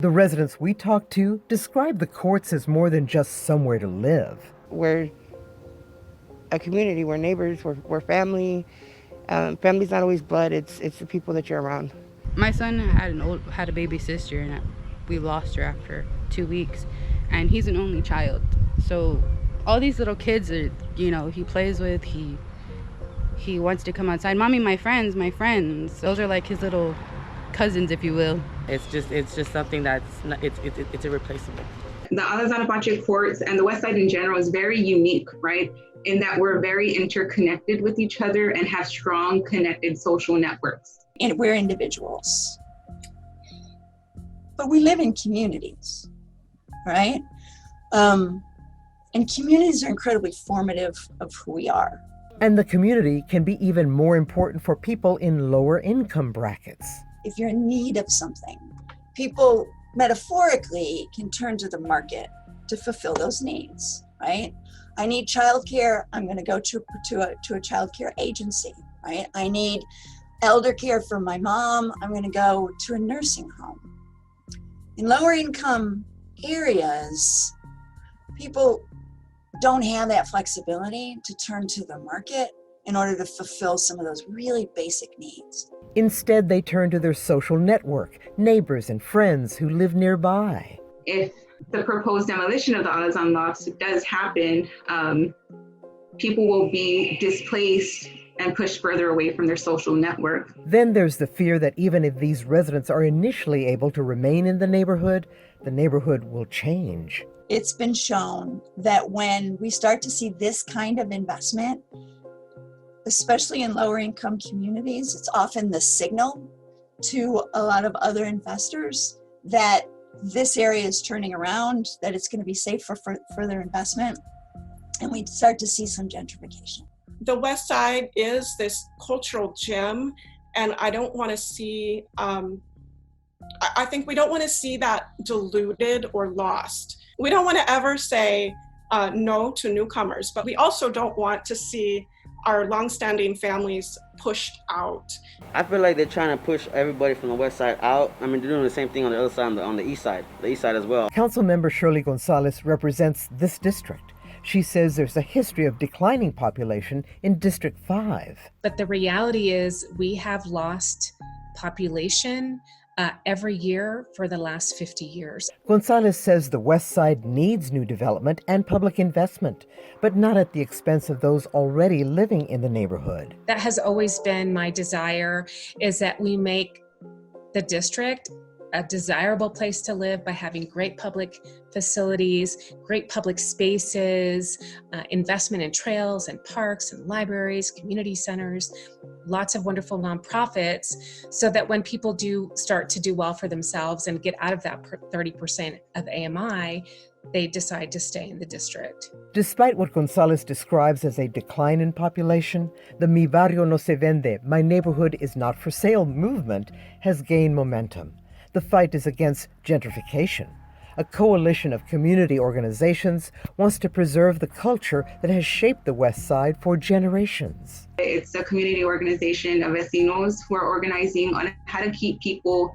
The residents we talked to describe the courts as more than just somewhere to live. We're a community, we're neighbors, we're family. Family's not always blood, it's the people that you're around. My son had a baby sister, and we lost her after 2 weeks, and he's an only child. So all these little kids are, he plays with, he wants to come outside. Mommy, my friends. Those are like his little cousins, if you will. It's just something that's not, it's irreplaceable. The Alazan Apache Courts and the West Side in general is very unique, right? In that we're very interconnected with each other and have strong connected social networks. And we're individuals, but we live in communities, right? And communities are incredibly formative of who we are. And the community can be even more important for people in lower income brackets. If you're in need of something, people metaphorically can turn to the market to fulfill those needs, right? I need childcare, I'm gonna go to a childcare agency, right? I need elder care for my mom, I'm gonna go to a nursing home. In lower income areas, people don't have that flexibility to turn to the market in order to fulfill some of those really basic needs. Instead, they turn to their social network, neighbors and friends who live nearby. If the proposed demolition of the Alazan lofts does happen, people will be displaced and pushed further away from their social network. Then there's the fear that even if these residents are initially able to remain in the neighborhood will change. It's been shown that when we start to see this kind of investment, especially in lower income communities, it's often the signal to a lot of other investors that this area is turning around, that it's going to be safe for further investment, and we start to see some gentrification. The West Side is this cultural gem, and I don't want to see, I think we don't want to see that diluted or lost. We don't want to ever say no to newcomers, but we also don't want to see our longstanding families pushed out. I feel like they're trying to push everybody from the west side out. I mean, they're doing the same thing on the other side, on the east side as well. Councilmember Shirley Gonzalez represents this district. She says there's a history of declining population in District 5. But the reality is we have lost population every year for the last 50 years. Gonzalez says the West Side needs new development and public investment, but not at the expense of those already living in the neighborhood. That has always been my desire, is that we make the district a desirable place to live by having great public facilities, great public spaces, investment in trails and parks and libraries, community centers, lots of wonderful nonprofits, so that when people do start to do well for themselves and get out of that 30% of AMI, they decide to stay in the district. Despite what Gonzalez describes as a decline in population, the Mi Barrio No Se Vende, My Neighborhood Is Not For Sale movement has gained momentum. The fight is against gentrification. A coalition of community organizations wants to preserve the culture that has shaped the West Side for generations. It's a community organization of vecinos who are organizing on how to keep people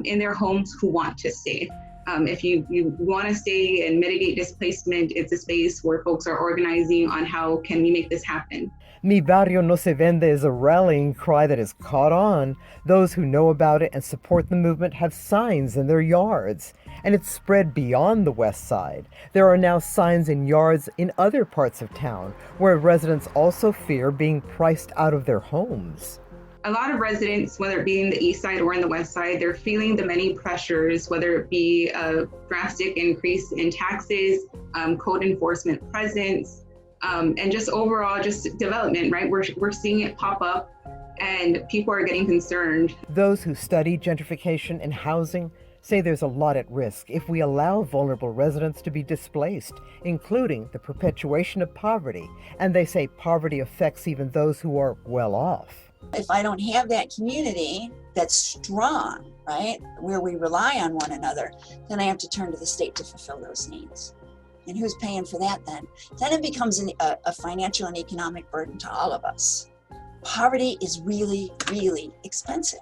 in their homes who want to stay. If you want to stay and mitigate displacement, it's a space where folks are organizing on how can we make this happen. Mi Barrio No Se Vende is a rallying cry that has caught on. Those who know about it and support the movement have signs in their yards, and it's spread beyond the West Side. There are now signs in yards in other parts of town where residents also fear being priced out of their homes. A lot of residents, whether it be in the East Side or in the West Side, they're feeling the many pressures, whether it be a drastic increase in taxes, code enforcement presence, and just overall just development, right? We're seeing it pop up and people are getting concerned. Those who study gentrification and housing say there's a lot at risk if we allow vulnerable residents to be displaced, including the perpetuation of poverty. And they say poverty affects even those who are well off. If I don't have that community that's strong, right, where we rely on one another, then I have to turn to the state to fulfill those needs. And who's paying for that then? Then it becomes a financial and economic burden to all of us. Poverty is really, really expensive.